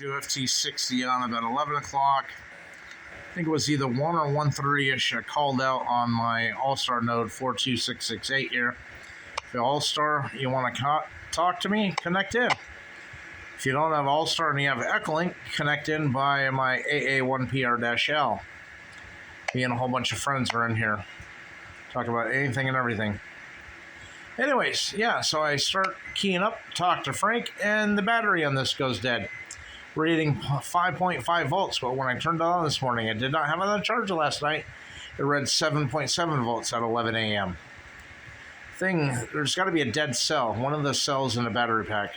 UFT60 on about 11 o'clock. I think it was either 1 or 1:30-ish. I called out on my All-Star node 42668 here. If you're All-Star, you want to talk to me, connect in. If you don't have All-Star and you have Echolink, connect in by my AA1PR-L. Me and a whole bunch of friends are in here. Talk about anything and everything. Anyways, yeah, so I start keying up, talk to Frank, and the battery on this goes dead. Reading 5.5 volts, but when I turned it on this morning, I did not have it on the charger last night. It read 7.7 volts at 11 a.m. There's got to be a dead cell. One of the cells in the battery pack.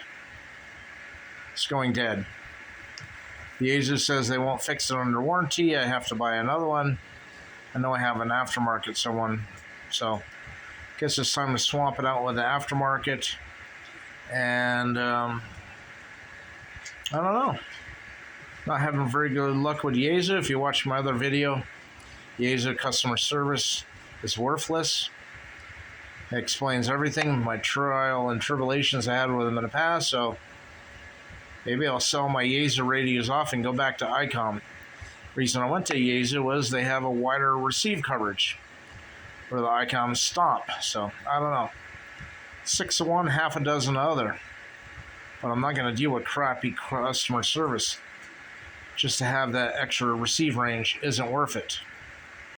It's going dead. Yaesu says they won't fix it under warranty. I have to buy another one. I know I have an aftermarket one, so guess it's time to swap it out with the aftermarket. And I don't know. Not having very good luck with Yaesu. If you watch my other video, Yaesu customer service is worthless. It explains everything, my trial and tribulations I had with them in the past. So maybe I'll sell my Yaesu radios off and go back to ICOM. Reason I went to Yaesu was they have a wider receive coverage where the ICOMs stop. So I don't know. 6 of one, half a dozen of the other. But I'm not going to deal with crappy customer service. Just to have that extra receive range isn't worth it.